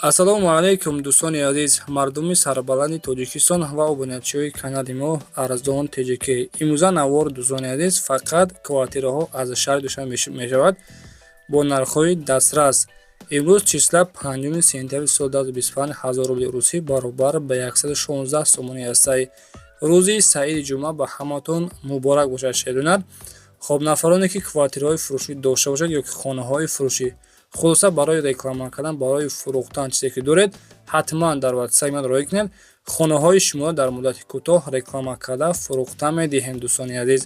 Ассалому алайкум дӯстони азиз, мардуми сарбаланди Тоҷикистон ва обунатчиҳои канади мо арзон ТЖК. Имрӯза навор дӯстони азиз фақат квартираҳо аз шаҳри Душанбе мешавад бо нархҳои дастрас. Имрӯз числа 5 сентябри соли 2025 1000 рубли русӣ баробар ба 116 сомонӣ ҳастай. Рӯзи саиди ҷумъа ба ҳаматон муборак бошад шедонад. Хоб нафароне ки квартираҳои фурӯшӣ дошта бошад ё ки хонаҳои фурӯшӣ хулоса барои реклама кардан, барои фурӯхтан чизе ки доред, ҳатман дар ватсайт ман роя кунед. Хонаҳои шумо дар муддати кӯтоҳ реклама карда фурӯхта медиҳем дӯстони азиз.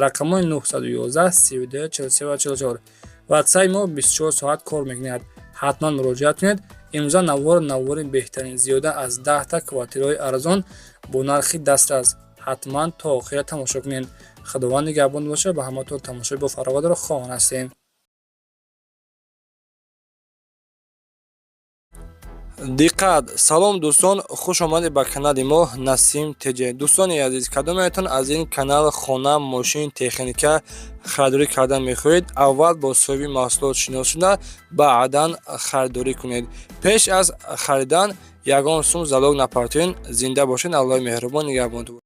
Рақамҳои 911 32 43 44. Ватсайт мо 24 соат кор мекунад. ҳатман муроҷиат кунед. Имрӯза навори беҳтарин зиёда аз 10 та квартираҳои арзон бо нархи дастрас. ҳатман то охира тамошо кунед. Худованд нигаҳбон бошад. Ба ҳаматон тамошои бо фароватро хоҳон ҳастем. Диққат! Салом дӯстон, хуш омадед ба канали мо Насим ТЖ. Дӯстони азиз, кадомеатон аз ин канал хона, мошин, техника харидорӣ кардан мехоҳед? Аввал бо соҳиби маҳсулот шинос шуда, баъдан харидорӣ кунед. Пеш аз харидан ягон сум залог напартоен. Зинда бошед. Аллоҳи меҳрубон нигаҳбонтон.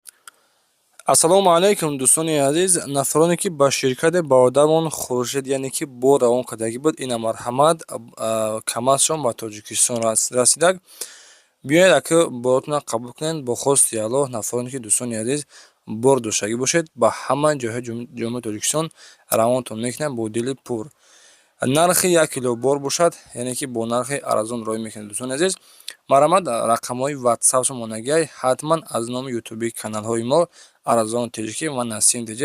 Ассалому алайкум дӯстони азиз, нафароне ки ба ширкати бародармон хурӯшед, яъне ки бор равон кардагӣ буд, ина марҳамат камазшон ба Тоҷикистон расидаг. Биёед ака боротонро қабул кунед. Бо хости Аллоҳ, нафароне ки дӯстони азиз бор доштагӣ бошед, ба ҳама ҷойҳои ҷумҳурии Тоҷикистон равонтон мекунем бо дили пур. Нархи 1 кило бор бошад, яъне ки бо нархи арзон роя мекунед дӯстони азиз. Марҳамат рақамҳои ватсапшон нагиҳай, ҳатман аз номи ютубии каналҳои мо Арзон ТЖК ва Насим ТЖ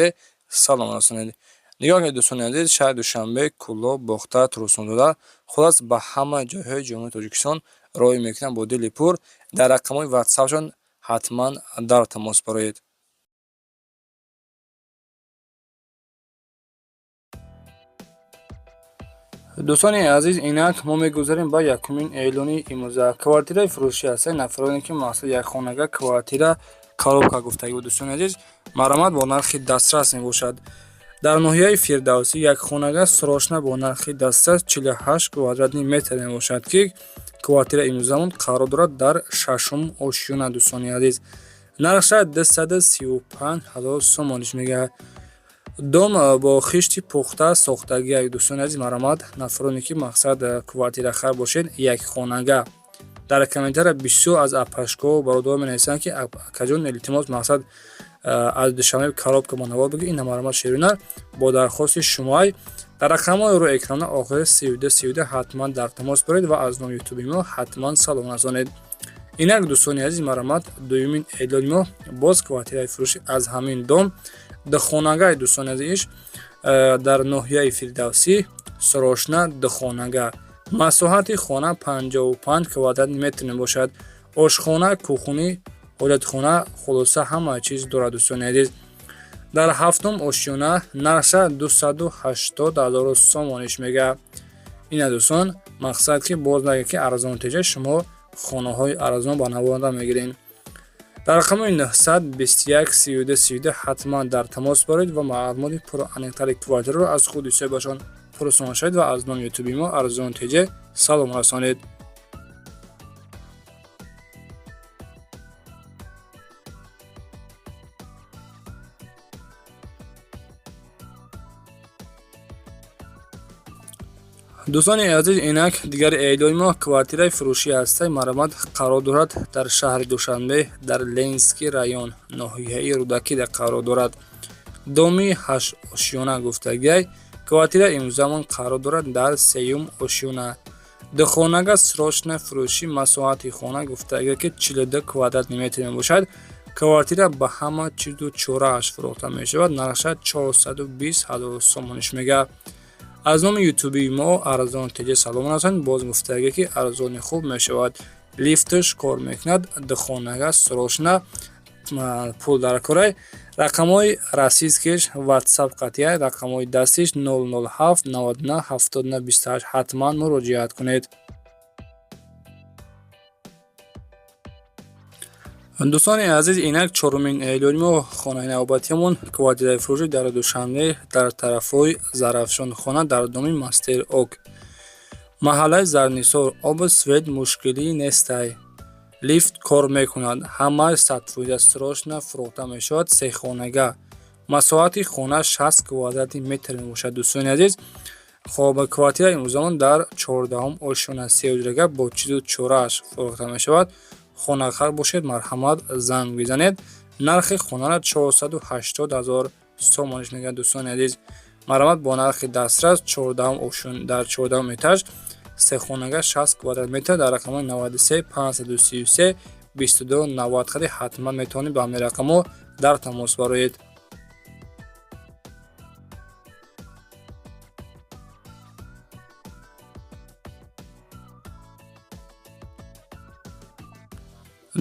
салом расонед. Нигоҳ кунед дӯстони азиз, шаҳри Душанбе, Кӯлоб, Бохта, Турсундода, хулос ба ҳама ҷойҳои ҷумҳурии Тоҷикистон роя мекунам бо дили пур. Дар рақамҳои ватсапшон ҳатман дар тамос бароед. дӯстони азиз, инак мо мегузарем ба якумин эълони имрӯза. Квартираи фурӯшӣ ҳастанд. Нафароне ки мақсад якхонага квартира коробка гуфтагӣ буд дӯстони азиз, марҳамат бо нархи дастрас мебошад. Дар ноҳияи Фирдавсӣ якхонага срошна бо нархи дастрас 48 квадратни метр мебошад ки квартира имрӯзамон қарор дорад дар 6-ум ошёна дӯстони азиз. Нархша 235,000 сомониш мегаҳад. Дом бо хишти пухта сохтагиак дӯстони азиз, марҳамат нафароне ки мақсад квартирахар бошед якхонага. Дар комментария бисёр аз апашко бародар менависанд ки акаҷон илтимос мақсад аз Душанбе коробка ба навор бигир. Ина марҳамат шерина бо дархости шумоай дар рақамҳои рӯи экрана охири 32 ҳатман дар тамос баред ва аз номи ютуби мо ҳатман салом расонед. Инак дӯстони азиз, марҳамат дуюмин эълони мо боз квартираи фурӯшӣ аз ҳамин дом духонагаи дӯстони азиз дар ноҳияи Фирдавсӣ срошна духонага. масоҳати хона 55 квадратни метр мебошад. Ошхона, кухонӣ, ҳоҷатхона, хулоса ҳама чиз дорад дӯстони азиз. Дар 7-ум ошёна нархша 280,000 сомониш мегаҳад. Ина дӯстон мақсад ки боз нагӯяд ки арзон теҷа шумо хонаҳои арзон ба навора мегиред. Дар рақамҳои 921 32 32 ҳатман дар тамос бароед ва маълумоти пураниқтари квартираро аз худи соҳибашон пурсон шавед ва аз номи ютуби мо Арзон ТЖ салом расонед. дӯстони азиз, инак дигари эълони мо квартираи фурӯшӣ ҳастай. марҳамат қарор дорад дар шаҳри Душанбе, дар Ленинский район, ноҳияи Рӯдакида қарор дорад. Доми 8 ошёна гуфтагиай. Квартира имрӯзамон қарор дорад дар 3-ум ошёна. Духонага срошна фурӯшӣ, масоҳати хона гуфтагиай ки 42 квадратни метр мебошад. Квартира ба ҳама чизу чорааш фурӯхта мешавад. нархша 420,000 сомониш мегаҳад. аз номи ютуби мо Арзон ТЖ салом расонед. боз гуфтагиай ки арзони хуб мешавад. лифташ кор мекунад. духонага срошна пул дар корай. рақамҳои расидкиш ватсап қатъия, рақамҳои дастиш 007 99 79 28. ҳатман муроҷиат кунед. дӯстони азиз, инак чорумин эълони мо хонаи навбатиамон квартираи фурӯшӣ дар Душанбе дар тарафҳои Зарафшонхона дар доми Мастер Ок. маҳаллаи Зарнисор оби свет мушкилӣ нестай. Лифт кор мекунад. Ҳамаи сатҳҳои срочно фурӯхта мешавад. Сехонага. Масоҳати хона 60 квадрати метр мебошад. Дӯстони азиз, хоб квартира имрӯзамон дар 14-ум ошона 3 ҳуҷрага бо чизу чорааш фурӯхта мешавад. Хонахар бошед, марҳамат, занг бизанед. Нархи хонара 480 000 сомониш мегӯяд. Дӯстони азиз, марҳамат, бо нархи дастрас 14-ум ошон дар 14-ум этаж, сехонага 60 квадрат метр дар рақамҳои 93 533 22 90 хади ҳатман метавонед ба ҳамин рақамҳо дар тамос бароед.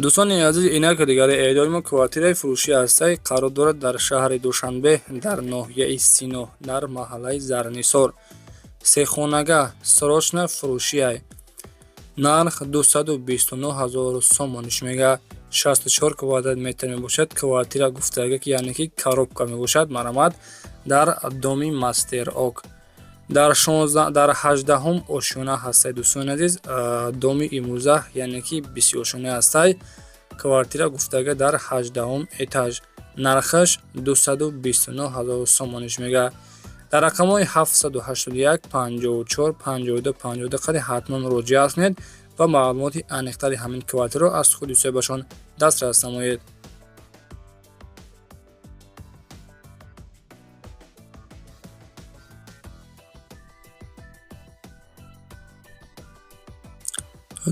дӯстони азиз, инак дигари эълони мо квартираи фурӯшӣ ҳастай қарор дорад дар шаҳри Душанбе дар ноҳияи Сино дар маҳаллаи Зарнисор. Сехонага срочно фурӯшиай. Нарх 229 000 сомониш мега. 64 квадрат метр мебошад. Квартира гуфтага ки яъне ки коробка мебошад. Марҳамат, дар доми Мастерок дар 18-ум ошона ҳастай. Дӯстони азиз, доми имрӯза яъне ки бисёршона ҳастай. Квартира гуфтага дар 18-ум этаж. Нархаш 229 000 сомониш мега. дар рақамҳои 781 54 52 52 қади ҳатман муроҷиат кунед ва маълумоти аниқтари ҳамин квартираро аз худи соҳибашон дастрас намоед.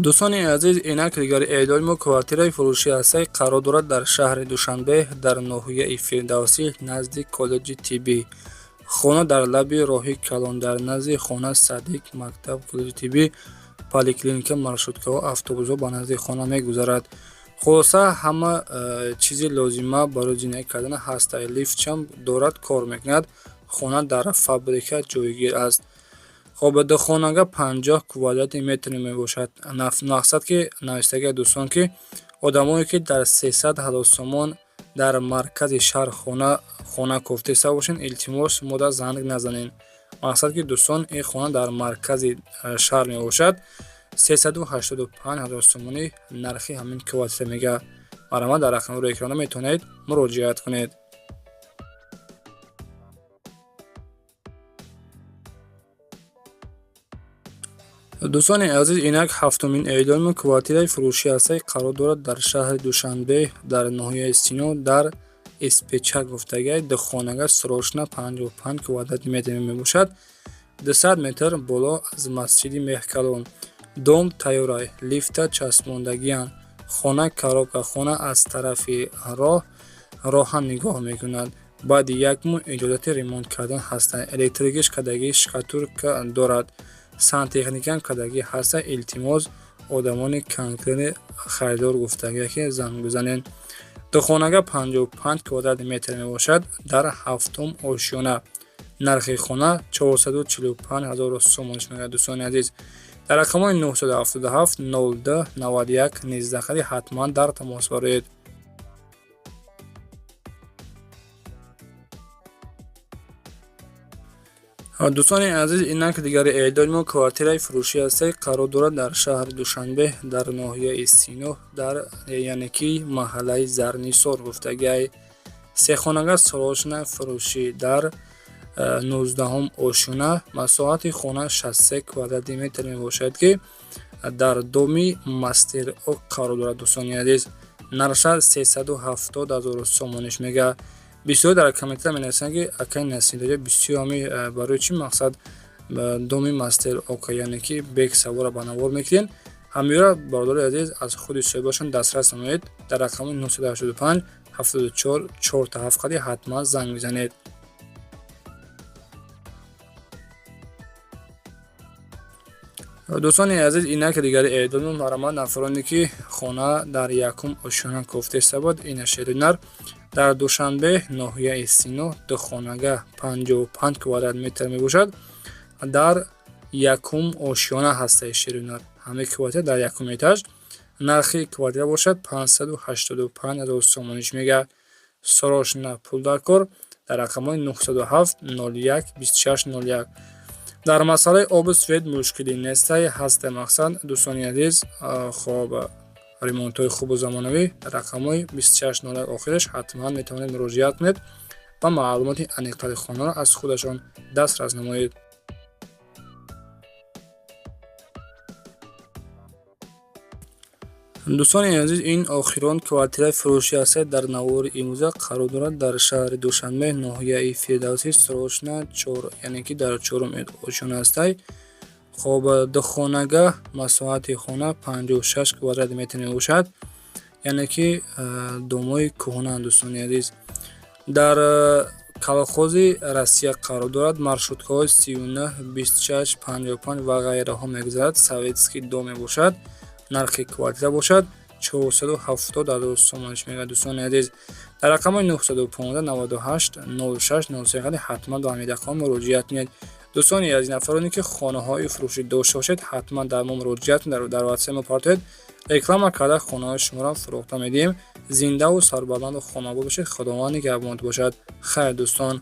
дӯстони азиз, инак дигари эълони мо квартираи фурӯшӣ ҳастай қарор дорад дар шаҳри Душанбе дар ноҳияи Фирдавсӣ назди коллеҷи тиббӣ. хона дар лаби роҳи Калон дар назди хона Садиқ, мактаб, коллеҷи тиббӣ, поликлиника, маршруткаҳо, автобусҳо ба назди хона мегузарад. хулоса ҳама чизи лозима барои зиндагӣ кардан ҳастай. Лифтчам дорад, кор мекунад. хона дар фабрика ҷойгир аст. хобедохонага 50 квадрати метр мебошад. мақсад ки навистагиа дӯстон ки одамое ки дар 300 000 сомон дар маркази шаҳр хона кофта иста бошен, илтимос мода занг назанен. мақсад ки дӯстон, ин хона дар маркази шаҳр мебошад. 385 000 сомонӣ нархи ҳамин квартира мега. марҳамат, дар рақами рӯи экрана метавонед муроҷиат кунед. дӯстони азиз, инак ҳафтумин эълони мо квартираи фурӯшӣ ҳастай қарор дорад дар шаҳри Душанбе дар ноҳияи Сино дар Испеча гуфтагиай. Духонага срочно 55 квадрати метр мебошад. 200 метр боло аз масҷиди Меҳкалон. дом тайёрай. лифта часпондагиян. хона коробка. хона аз тарафи роҳа нигоҳ мекунад. баъди 1 моҳ иҷозати ремонт кардан ҳастай. электрикиш кадагӣ шкатулка дорад. сантехникам кадагӣ ҳастай. илтимос одамони конкретни харидор гуфтагиа ки занг бизанен. духонага 55 квадрати метр мебошад дар 7-ум ошона. нархи хона 445 000 сомониш мегӯяд. дӯстони азиз, дар рақамҳои 977 02 91 19 хади ҳатман дар тамос бароед. дӯстони азиз, инак дигари эълони мо квартираи фурӯшӣ ҳастай қарор дорад дар шаҳри Душанбе дар ноҳияи Сино дар яъне ки маҳаллаи Зарнисор гуфтагиай. сехонага срочно фурӯшӣ дар 19-ум ошона. масоҳати хона 63 квадрати метр мебошад ки дар доми Мастерок қарор дорад. дӯстони азиз, нарша 370 000 сомониш мега. бисёр дар комментар менависанд ки акай насидаҷа бисёр ҳами барои чӣ мақсад доми Мастерок яъне ки бек савора ба навор мекунен. ҳамиёра бародари азиз аз худи соҳибашон дастрас намоед. дар рақами 985 74 47 қади ҳатман занг бизанед. дӯстони азиз, инак дигари эълони марҳамат нафароне ки хона дар 1-ум ошона кофта истабод ина шеринар дар Душанбе ноҳияи Сино духонага 55 квадрат метр мебошад. дар 1-ум ошона ҳастай шеринар. ҳамаи квартира дар 1-ум этаж. нархи квартира бошад 585 000 сомониш мега. срочно пул дар кор дар рақамҳои 907 01 26 01. дар масъалаи оби сфед мушкилӣ нестай ҳасте мақсад. дӯстони азиз, хоб ремонтҳои хубу замонавӣ рақамҳои 2601 охираш ҳатман метавонед муроҷиат кунед ва маълумоти аниқтари хонаро аз худашон дастрас намоед. дӯстони азиз, ин охирон квартираи фурӯшӣ аст дар навори имрӯза қарор дорад дар шаҳри Душанбе, ноҳияи Фирдавсӣ, Срочна 4, яъне ки дар 4-ум ошён астай. хоб духонагаҳ масоҳати хона 56 квадрат метр мебошад, яъне ки домҳои кӯҳна. дӯстони азиз, дар колхози Россия қарор дорад. маршруткаҳои 39, 26, 55 ва ғайраҳо мегузарад. советский дом мебошад. нархи квартира бошад 470,000 сомонаш мегӯяд. дӯстони азиз, дар рақамҳои 915 98 06 03 ҳатман ба ҳамин рақам муроҷиат кунед. дӯстони азиз, нафароне ки хонаҳои фурӯшӣ дошта бошед, ҳатман дар мо муроҷиат кунед. дар WhatsApp мо партоед, реклама карда хонаҳои шуморо фурӯхта медиҳем. зиндаву сарбаланду хонобод бошед. худованд нигаҳбонтон бошад. хайр дӯстон.